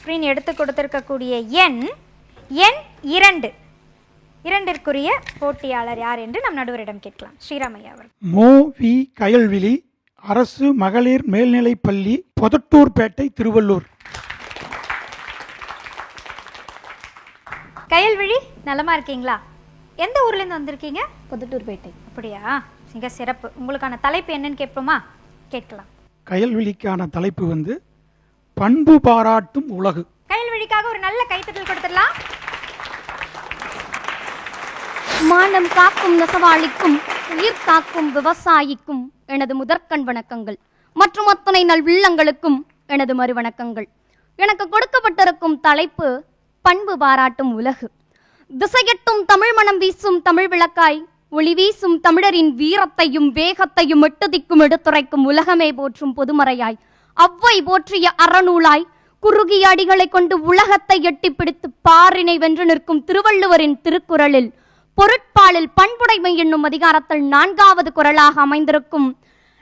Screen எடுத்து கொடுத்திருக்கக்கூடிய எண் 2. 2ற்குரிய போட்டியாளர் யார் என்று நம் நடுவரிடம் கேட்கலாம். ஸ்ரீராமையா அவர். மோ வி கயல்விழி, அரசு மகளிர் மேல்நிலைப்பள்ளி, பொதட்டூர்பேட்டை, திருவள்ளூர். கயல்விழி, நலமா இருக்கீங்களா? எந்த ஊர்லேருந்து வந்திருக்கீங்க? பொதட்டூர்பேட்டை. அப்படியா, மிக சிறப்பு. உங்களுக்கான தலைப்பு என்னன்னு கேட்போமா? கேட்கலாம். கயல்விழிக்கான தலைப்பு பண்பு பாராட்டும் உலகு. கயல்விழிக்காக ஒரு நல்ல கைத்தட்டல் கொடுத்துடலாம். மானம் காக்கும் நெசவாளிக்கும் உயிர் காக்கும் விவசாயிக்கும் எனது முதற்கண் வணக்கங்கள் மற்றும் அத்தனை நல்வில்லங்களுக்கும் எனது மறுவணக்கங்கள். எனக்கு கொடுக்கப்பட்டிருக்கும் தலைப்பு பண்பு பாராட்டும் உலகு. திசையட்டும் தமிழ் மனம் வீசும் தமிழ் விளக்காய் ஒளி வீசும் தமிழரின் வீரத்தையும் வேகத்தையும் எட்டுதிக்கும் எடுத்துரைக்கும் உலகமே போற்றும் பொதுமறையாய் அவ்வை போற்றிய அறநூலாய் குறுகிய அடிகளை கொண்டு உலகத்தை எட்டி பிடித்து பாரினை வென்று நிற்கும் திருவள்ளுவரின் திருக்குறளில் பொருட்பாலில் பண்புடைமை என்னும் அதிகாரத்தில் 4வது குறளாக அமைந்திருக்கும்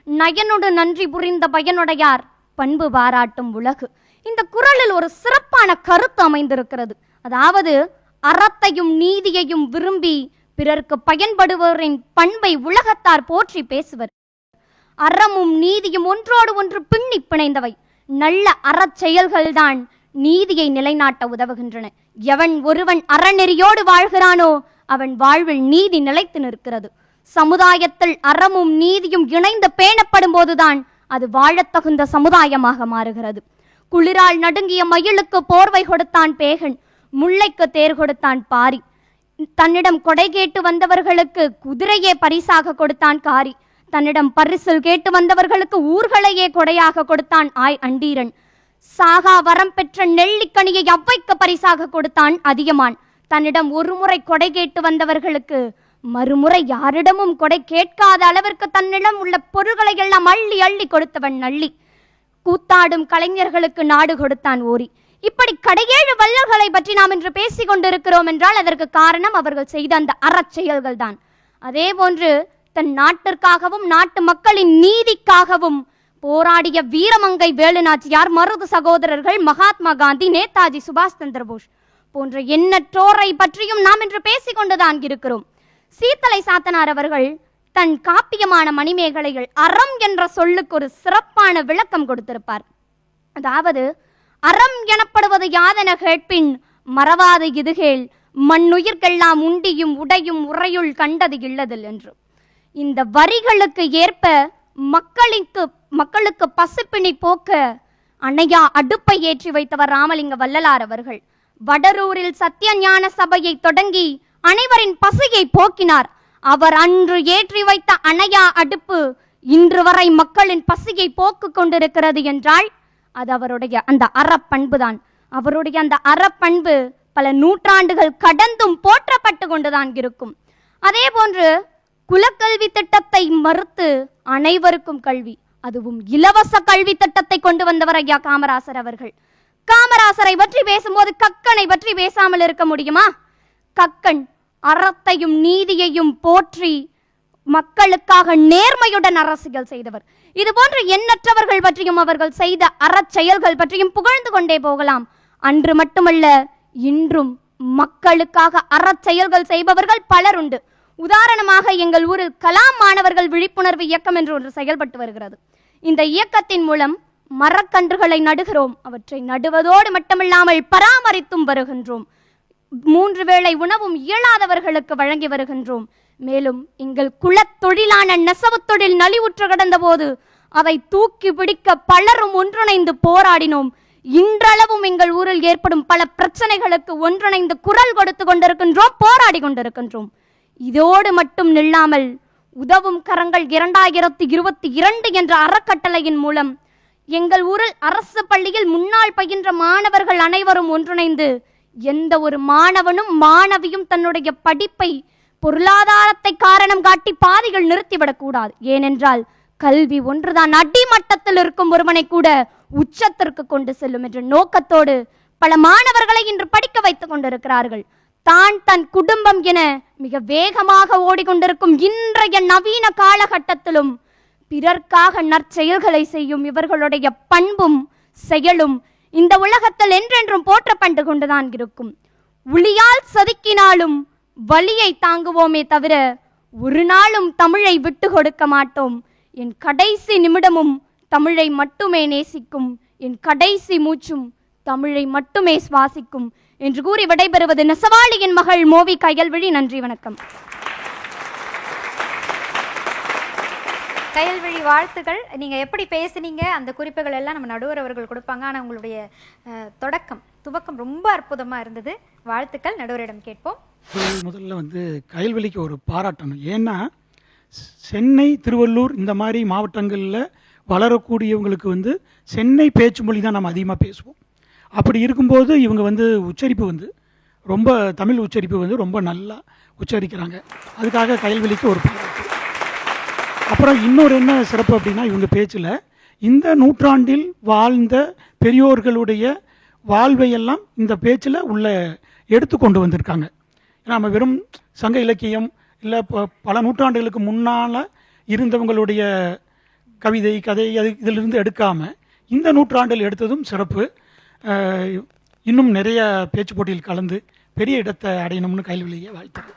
நயனொடு நன்றி புரிந்த பயனுடையார் பண்பு பாராட்டும் உலகு. இந்த குறளில் ஒரு சிறப்பான கருத்து அமைந்திருக்கிறது. அதாவது அறத்தையும் நீதியையும் விரும்பி பிறருக்கு பயன்படுவோரின் பண்பை உலகத்தார் போற்றி பேசுவர். அறமும் நீதியும் ஒன்றோடு ஒன்று பின்னி பிணைந்தவை. நல்ல அறச் செயல்கள்தான் நீதியை நிலைநாட்ட உதவுகின்றன. எவன் ஒருவன் அறநெறியோடு வாழ்கிறானோ அவன் வாழ்வில் நீதி நிலைத்து நிற்கிறது. சமுதாயத்தில் அறமும் நீதியும் இணைந்து பேணப்படும் போதுதான் அது வாழத்தகுந்த சமுதாயமாக மாறுகிறது. குளிரால் நடுங்கிய மயிலுக்கு போர்வை கொடுத்தான் பேகன், முல்லைக்கு தேர் கொடுத்தான் பாரி. தன்னிடம் கொடை கேட்டு வந்தவர்களுக்கு குதிரையே பரிசாக கொடுத்தான் காரி. தன்னிடம் பரிசில் கேட்டு வந்தவர்களுக்கு ஊர்களையே கொடையாக கொடுத்தான் ஆய் அண்டீரன். சாகா வரம் பெற்ற நெல்லிக்கனியை அவ்வைக்கு பரிசாக கொடுத்தான் அதியமான். தன்னிடம் ஒரு முறை கொடை கேட்டு வந்தவர்களுக்கு மறுமுறை யாரிடமும் கொடை கேட்காத அளவிற்கு தன்னிடம் உள்ள பொருள்களை எல்லாம் அள்ளி அள்ளி கொடுத்தவன் நள்ளி. கூத்தாடும் கலைஞர்களுக்கு நாடு கொடுத்தான் ஓரி. இப்படி கடையேழு வள்ளல்களை பற்றி நாம் இன்று பேசிக் கொண்டிருக்கிறோம் என்றால் அதற்கு காரணம் அவர்கள் செய்த அந்த அறச்செயல்கள் தான். அதே போன்று தன் நாட்டிற்காகவும் நாட்டு மக்களின் நீதிக்காகவும் போராடிய வீரமங்கை வேலுநாச்சியார், மருது சகோதரர்கள், மகாத்மா காந்தி, நேதாஜி சுபாஷ் சந்திர போஸ் போன்ற எண்ணற்றோரை பற்றியும் நாம் இன்று பேசிக்கொண்டுதான் இருக்கிறோம். சீத்தலை சாத்தனார் அவர்கள் தன் காப்பியமான மணிமேகலைகள் அறம் என்ற சொல்லுக்கு ஒரு சிறப்பான விளக்கம் கொடுத்திருப்பார். அதாவது அறம் எனப்படுவது யாதென கேட்பின் மறவாது இதுகேள் மண்ணுயிர்கெல்லாம் உண்டியும் உடையும் உறையுள் கண்டது இல்லதில் என்று. இந்த வரிகளுக்கு ஏற்ப மக்களுக்கு பசிப்பினி போக்க அணையா அடுப்பை ஏற்றி வைத்தவர் ராமலிங்க வள்ளலார் அவர்கள். வடரூரில் சத்திய ஞான சபையை தொடங்கி அனைவரின் பசியை போக்கினார். அவர் அன்று ஏற்றி வைத்த அணையா அடுப்பு இன்று வரை மக்களின் பசியை போக்கு கொண்டிருக்கிறது என்றால் அது அவருடைய அந்த அறப்பண்புதான். அவருடைய அந்த அறப்பண்பு பல நூற்றாண்டுகள் கடந்தும் போற்றப்பட்டு கொண்டுதான் இருக்கும். அதே போன்று குலக்கல்வி திட்டத்தை மறுத்து அனைவருக்கும் கல்வி, அதுவும் இலவச கல்வி திட்டத்தை கொண்டு வந்தவர் ஐயா காமராசர் அவர்கள். காமராசரை பற்றி பேசும்போது கக்கனை பற்றி பேசாமல் இருக்க முடியுமா? கக்கன் அறத்தையும் நீதியையும் போற்றி மக்களுக்காக நேர்மையுடன் அரசியல் செய்தவர். இது போன்ற எண்ணற்றவர்கள் பற்றியும் அவர்கள் செய்த அறச்செயல்கள் பற்றியும் புகழ்ந்து கொண்டே போகலாம். அன்று மட்டுமல்ல, இன்றும் மக்களுக்காக அறச்செயல்கள் செய்பவர்கள் பலர் உண்டு. உதாரணமாக எங்கள் ஊரில் கலாம் மாணவர்கள் விழிப்புணர்வு இயக்கம் என்று ஒன்று செயல்பட்டு வருகிறது. இந்த இயக்கத்தின் மூலம் மரக்கன்றுகளை நடுகிறோம். அவற்றை நடுவதோடு மட்டுமில்லாமல் பராமரித்தும் வருகின்றோம். 3 வேளை உணவும் இயலாதவர்களுக்கு வழங்கி வருகின்றோம். மேலும் எங்கள் குலத்தொழிலான நெசவு தொழில் நலிவுற்று கிடந்த போது அதை தூக்கி பிடிக்க பலரும் ஒன்றிணைந்து போராடினோம். இன்றளவும் எங்கள் ஊரில் ஏற்படும் பல பிரச்சனைகளுக்கு ஒன்றிணைந்து குரல் கொடுத்து கொண்டிருக்கின்றோம், போராடி கொண்டிருக்கின்றோம். இதோடு மட்டும் நில்லாமல் உதவும் கரங்கள் 2022 என்ற அறக்கட்டளையின் மூலம் எங்கள் ஊரில் அரசு பள்ளியில் முன்னாள் பயின்ற மாணவர்கள் அனைவரும் ஒன்றிணைந்து எந்த ஒரு மாணவனும் மாணவியும் தன்னுடைய படிப்பை பொருளாதாரத்தை காரணம் காட்டி பாதிகள் நிறுத்திவிடக்கூடாது. ஏனென்றால் கல்வி ஒன்றுதான் அடிமட்டத்தில் இருக்கும் ஒருவனை கூட உச்சத்திற்கு கொண்டு செல்லும் என்ற நோக்கத்தோடு பல மாணவர்களை இன்று படிக்க வைத்துக் கொண்டிருக்கிறார்கள். தன் குடும்பம் என மிக வேகமாக ஓடிக்கொண்டிருக்கும் இன்றைய நவீன காலகட்டத்திலும் பிறர்க்காக நற்செயல்களை செய்யும் இவர்களுடைய பண்பும் செயலும் இந்த உலகத்தில் என்றென்றும் போற்றப்பட்டு கொண்டுதான் இருக்கும். உளியால் சதுக்கினாலும் வலியை தாங்குவோமே தவிர ஒரு நாளும் தமிழை விட்டு கொடுக்க மாட்டோம். என் கடைசி நிமிடமும் தமிழை மட்டுமே நேசிக்கும், என் கடைசி மூச்சும் தமிழை மட்டுமே சுவாசிக்கும் என்று கூறி விடைபெறுவது நெசவாளியின் மகள் மோவி கயல்விழி. நன்றி, வணக்கம். கயல்விழி, வாழ்த்துக்கள். நீங்கள் எப்படி பேசுனீங்க அந்த குறிப்புகள் எல்லாம் நம்ம நடுவர் அவர்கள் கொடுப்பாங்க. ஆனால் உங்களுடைய துவக்கம் ரொம்ப அற்புதமாக இருந்தது. வாழ்த்துக்கள். நடுவரிடம் கேட்போம். முதல்ல வந்து கயல்விழிக்கு ஒரு பாராட்டணும். ஏன்னா சென்னை, திருவள்ளூர் இந்த மாதிரி மாவட்டங்களில் வளரக்கூடியவங்களுக்கு வந்து சென்னை பேச்சு மொழி தான் நம்ம அதிகமாக பேசுவோம். அப்படி இருக்கும்போது இவங்க வந்து உச்சரிப்பு வந்து ரொம்ப தமிழ் உச்சரிப்பு வந்து ரொம்ப நல்லா உச்சரிக்கிறாங்க. அதுக்காக கயல்விழிக்கு ஒரு பாராட்டு. அப்புறம் இன்னொரு என்ன சிறப்பு அப்படின்னா, இவங்க பேச்சில் இந்த நூற்றாண்டில் வாழ்ந்த பெரியோர்களுடைய வாழ்வையெல்லாம் இந்த பேச்சில் உள்ள எடுத்து கொண்டு வந்திருக்காங்க. ஏன்னா நம்ம வெறும் சங்க இலக்கியம் இல்லை பல நூற்றாண்டுகளுக்கு முன்னால் இருந்தவங்களுடைய கவிதை, கதை இதிலிருந்து எடுக்காமல் இந்த நூற்றாண்டில் எடுத்ததும் சிறப்பு. இன்னும் நிறைய பேச்சு போட்டியில் கலந்து பெரிய இடத்தை அடையணும்னு கயல்விழியை வாழ்த்துறேன்.